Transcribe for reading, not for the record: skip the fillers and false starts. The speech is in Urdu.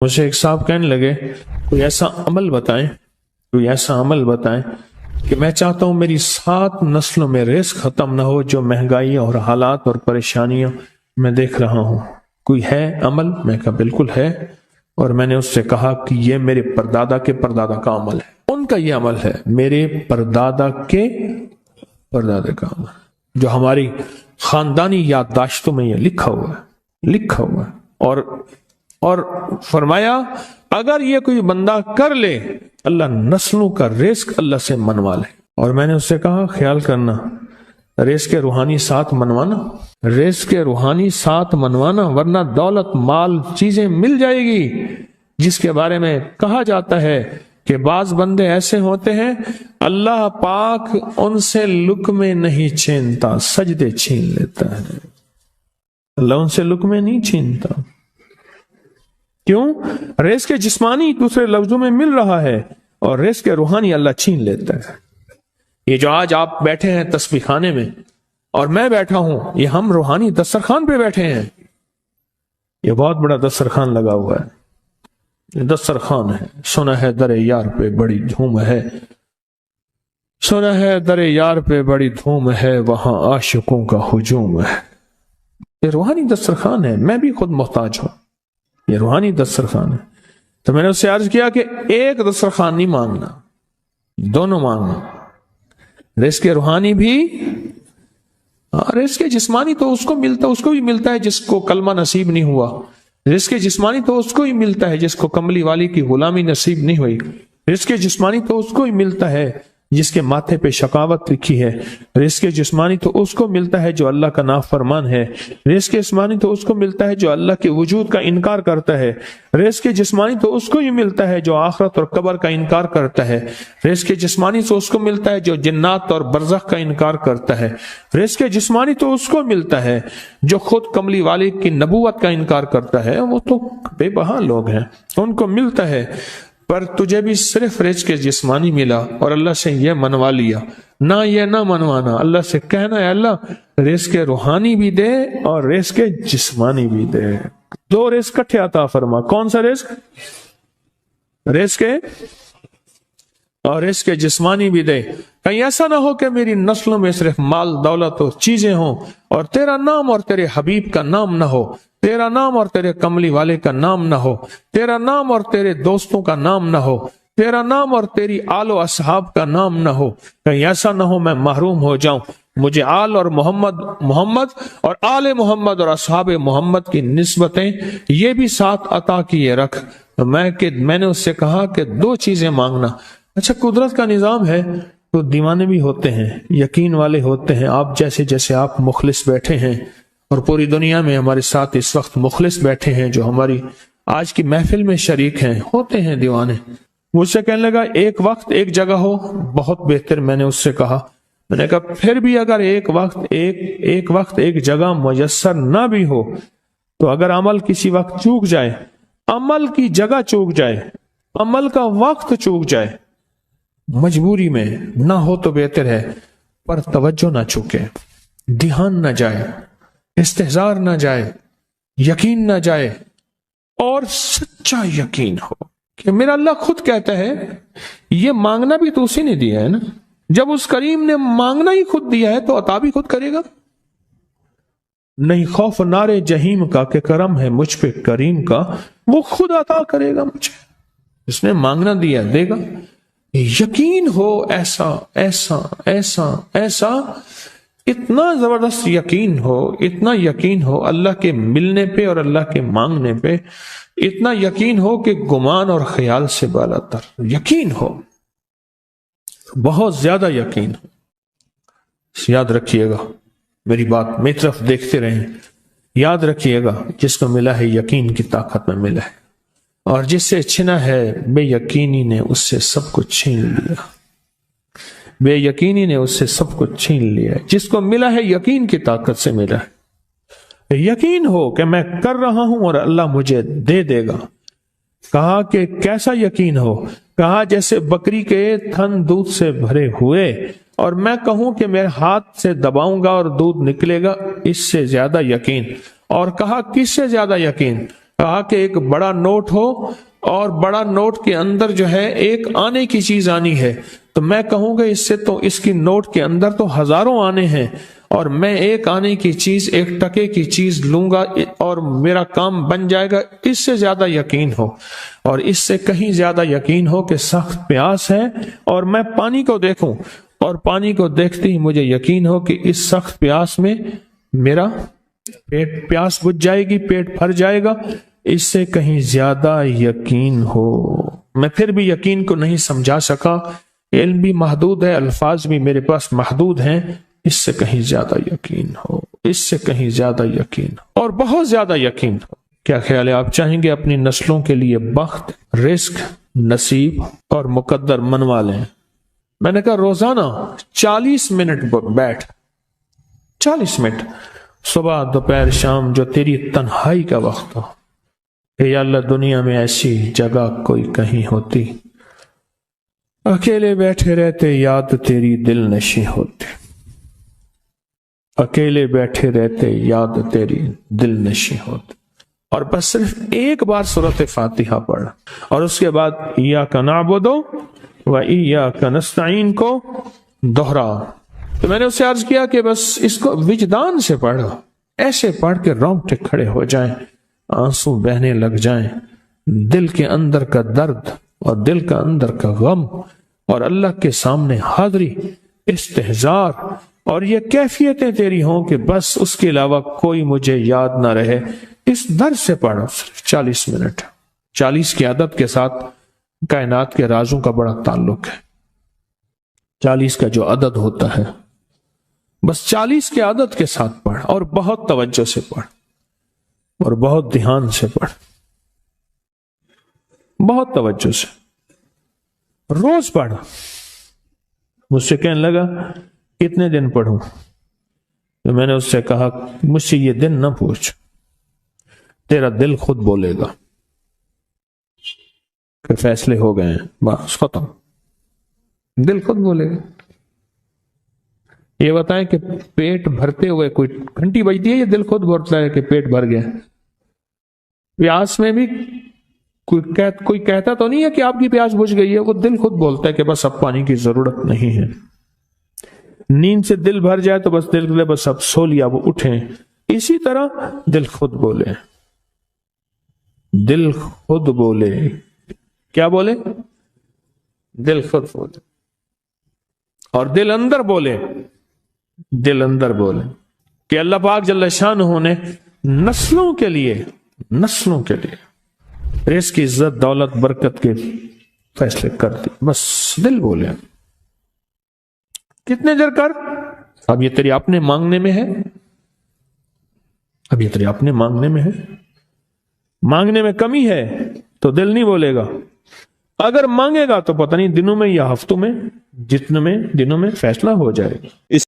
مجھے ایک صاحب کہنے لگے کوئی ایسا عمل بتائیں کہ میں چاہتا ہوں میری 7 نسلوں میں رزق ختم نہ ہو، جو مہنگائی اور حالات اور پریشانیاں میں دیکھ رہا ہوں۔ کوئی ہے عمل؟ میں کہا بالکل ہے، اور میں نے اس سے کہا کہ یہ میرے پردادا کے پردادا کا عمل ہے، ان کا یہ عمل ہے، میرے پردادا کے پردادا کا عمل، جو ہماری خاندانی یادداشتوں میں یہ لکھا ہوا ہے۔ اور فرمایا اگر یہ کوئی بندہ کر لے، اللہ نسلوں کا رزق اللہ سے منوا لے۔ اور میں نے اس سے کہا خیال کرنا، رزق روحانی ساتھ منوانا، ورنہ دولت مال چیزیں مل جائے گی، جس کے بارے میں کہا جاتا ہے کہ بعض بندے ایسے ہوتے ہیں اللہ پاک ان سے لقمے نہیں چھینتا، سجدے چھین لیتا ہے۔ اللہ ان سے لقمے نہیں چھینتا، کیوں؟ رزق جسمانی دوسرے لفظوں میں مل رہا ہے، اور رزق روحانی اللہ چھین لیتا ہے۔ یہ جو آج آپ بیٹھے ہیں تسبیح خانے میں اور میں بیٹھا ہوں، یہ ہم روحانی دسترخوان پہ بیٹھے ہیں۔ یہ بہت بڑا دسترخوان لگا ہوا ہے، یہ دسترخوان ہے۔ سنا ہے در یار پہ بڑی دھوم ہے، سنا ہے در یار پہ بڑی دھوم ہے، وہاں عاشقوں کا ہجوم ہے۔ یہ روحانی دسترخوان ہے، میں بھی خود محتاج ہوں، یہ روحانی دسترخوان ہے۔ تو میں نے اس سے عرض کیا کہ ایک دسترخوان نہیں مانگنا، دونوں مانگنا، رزق روحانی بھی، رزق جسمانی تو اس کو بھی ملتا ہے جس کو کلمہ نصیب نہیں ہوا، رزق جسمانی تو اس کو ہی ملتا ہے جس کو کملی والی کی غلامی نصیب نہیں ہوئی، رزق جسمانی تو اس کو ہی ملتا ہے جس کے ماتھے پہ شقاوت لکھی ہے، رزق جسمانی تو اس کو ملتا ہے جو اللہ کا نافرمان ہے، رزق جسمانی تو اس کو ملتا ہے جو اللہ کے وجود کا انکار کرتا ہے، رزق جسمانی تو اس کو ہی ملتا ہے جو آخرت اور قبر کا انکار کرتا ہے، رزق جسمانی تو اس کو ملتا ہے جو جنات اور برزخ کا انکار کرتا ہے، رزق جسمانی تو اس کو ملتا ہے جو خود کملی والی کی نبوت کا انکار کرتا ہے، وہ تو بے بہا لوگ ہیں، ان کو ملتا ہے۔ پر تجھے بھی صرف رزق جسمانی ملا اور اللہ سے یہ منوا لیا، نہ یہ نہ منوانا، اللہ سے کہنا ہے اللہ رزق روحانی بھی دے اور رزق جسمانی بھی دے، 2 رزق اکٹھے عطا فرما۔ کون سا رزق؟ رزق اور رزق جسمانی بھی دے۔ کہیں ایسا نہ ہو کہ میری نسلوں میں صرف مال دولت اور چیزیں ہوں اور تیرا نام اور تیرے حبیب کا نام نہ ہو، تیرا نام اور تیرے کملی والے کا نام نہ ہو، تیرا نام اور تیرے دوستوں کا نام نہ ہو، تیرا نام اور تیری آل و اصحاب کا نام نہ ہو۔ کہیں ایسا نہ ہو میں محروم ہو جاؤں، مجھے آل اور محمد اور آل محمد اور اصحاب محمد کی نسبتیں یہ بھی ساتھ عطا کیے رکھ۔ میں نے اس سے کہا کہ 2 چیزیں مانگنا۔ اچھا قدرت کا نظام ہے تو دیوانے بھی ہوتے ہیں، یقین والے ہوتے ہیں، آپ جیسے آپ مخلص بیٹھے ہیں، اور پوری دنیا میں ہمارے ساتھ اس وقت مخلص بیٹھے ہیں جو ہماری آج کی محفل میں شریک ہیں، ہوتے ہیں دیوانے۔ مجھ سے کہنے لگا ایک وقت ایک جگہ ہو بہت بہتر۔ میں نے اس سے کہا، میں نے کہا پھر بھی اگر ایک وقت ایک جگہ میسر نہ بھی ہو تو اگر عمل کسی وقت چوک جائے، عمل کی جگہ چوک جائے، عمل کا وقت چوک جائے، مجبوری میں نہ ہو تو بہتر ہے، پر توجہ نہ چوکے، دھیان نہ جائے، استحضار نہ جائے، یقین نہ جائے، اور سچا یقین ہو کہ میرا اللہ خود کہتا ہے یہ مانگنا بھی تو اسی نے دیا ہے نا، جب اس کریم نے مانگنا ہی خود دیا ہے تو عطا بھی خود کرے گا۔ نہیں خوف نارے جہیم کا کہ کرم ہے مجھ پہ کریم کا، وہ خود عطا کرے گا مجھے، اس نے مانگنا دیا دے گا۔ یقین ہو ایسا ایسا ایسا ایسا، اتنا زبردست یقین ہو، اتنا یقین ہو اللہ کے ملنے پہ اور اللہ کے مانگنے پہ، اتنا یقین ہو کہ گمان اور خیال سے بالا تر یقین ہو، بہت زیادہ یقین ہو۔ یاد رکھیے گا میری بات، میری طرف دیکھتے رہیں، یاد رکھیے گا جس کو ملا ہے یقین کی طاقت میں ملا ہے، اور جس سے چھنا ہے بے یقینی نے اس سے سب کچھ چھین لیا، بے یقینی نے اس سے سب کچھ چھین لیا ہے۔ جس کو ملا ہے یقین کی طاقت سے ملا ہے، یقین ہو کہ میں کر رہا ہوں اور اللہ مجھے دے دے گا۔ کہا کہ کیسا یقین ہو؟ کہا جیسے بکری کے تھن دودھ سے بھرے ہوئے اور میں کہوں کہ میرے ہاتھ سے دباؤں گا اور دودھ نکلے گا، اس سے زیادہ یقین۔ اور کہا کس سے زیادہ یقین؟ کہا کہ ایک بڑا نوٹ ہو اور بڑا نوٹ کے اندر جو ہے ایک آنے کی چیز آنی ہے، تو میں کہوں گا اس سے تو اس کی نوٹ کے اندر تو ہزاروں آنے ہیں، اور میں ایک آنے کی چیز، ایک ٹکے کی چیز لوں گا اور میرا کام بن جائے گا۔ اس سے زیادہ یقین ہو، اور اس سے کہیں زیادہ یقین ہو کہ سخت پیاس ہے اور میں پانی کو دیکھوں، اور پانی کو دیکھتے ہی مجھے یقین ہو کہ اس سخت پیاس میں میرا پیاس بجھ جائے گی، پیٹ بھر جائے گا، اس سے کہیں زیادہ یقین ہو۔ میں پھر بھی یقین کو نہیں سمجھا سکا، علم بھی محدود ہے، الفاظ بھی میرے پاس محدود ہیں، اس سے کہیں زیادہ یقین ہو، اس سے کہیں زیادہ یقین ہو، اور بہت زیادہ یقین ہو۔ کیا خیال ہے؟ آپ چاہیں گے اپنی نسلوں کے لیے بخت، رزق، نصیب اور مقدر منوا لیں؟ میں نے کہا روزانہ 40 منٹ بیٹھ، 40 منٹ صبح دوپہر شام، جو تیری تنہائی کا وقت ہو۔ اے اللہ دنیا میں ایسی جگہ کوئی کہیں ہوتی، اکیلے بیٹھے رہتے یاد تیری دل نشیں ہوتی، اکیلے بیٹھے رہتے یاد تیری دل نشیں ہوتی، اور بس صرف ایک بار سورۃ فاتحہ پڑھ، اور اس کے بعد ایاک نعبد و ایاک نستعین کو دوہرا۔ تو میں نے اسے عرض کیا کہ بس اس کو وجدان سے پڑھو، ایسے پڑھ کے رونگٹے کھڑے ہو جائیں، آنسو بہنے لگ جائیں، دل کے اندر کا درد اور دل کا اندر کا غم اور اللہ کے سامنے حاضری، استحضار، اور یہ کیفیتیں تیری ہوں کہ بس اس کے علاوہ کوئی مجھے یاد نہ رہے۔ اس درد سے پڑھو، صرف 40 منٹ۔ 40 کی عدد کے ساتھ کائنات کے رازوں کا بڑا تعلق ہے۔ 40 کا جو عدد ہوتا ہے، بس 40 کے عدد کے ساتھ پڑھ، اور بہت توجہ سے پڑھ، اور بہت دھیان سے پڑھ، بہت توجہ سے روز پڑھ۔ مجھ سے کہنے لگا کتنے دن پڑھوں؟ تو میں نے اس سے کہا مجھ سے یہ دن نہ پوچھ، تیرا دل خود بولے گا کہ فیصلے ہو گئے ہیں، بس ختم، دل خود بولے گا۔ یہ بتائیں کہ پیٹ بھرتے ہوئے کوئی گھنٹی بجتی ہے، یہ دل خود بولتا ہے کہ پیٹ بھر گیا۔ پیاس میں بھی کوئی کہتا تو نہیں ہے کہ آپ کی پیاس بجھ گئی ہے، وہ دل خود بولتا ہے کہ بس اب پانی کی ضرورت نہیں ہے۔ نیند سے دل بھر جائے تو بس دل بس اب سو لیا، وہ اٹھیں۔ اسی طرح دل خود بولے، دل خود بولے، کیا بولے؟ دل خود بولے، اور دل اندر بولے، دل اندر بولے کہ اللہ پاک جل شانہ نے نسلوں کے لیے رزق کی عزت، دولت، برکت کے فیصلے کر دی، بس دل بولے۔ کتنے دیر کر؟ اب یہ تیری اپنے مانگنے میں ہے، اب یہ تیری اپنے مانگنے میں ہے۔ مانگنے میں کمی ہے تو دل نہیں بولے گا، اگر مانگے گا تو پتہ نہیں دنوں میں یا ہفتوں میں، جتنے میں دنوں میں فیصلہ ہو جائے گا۔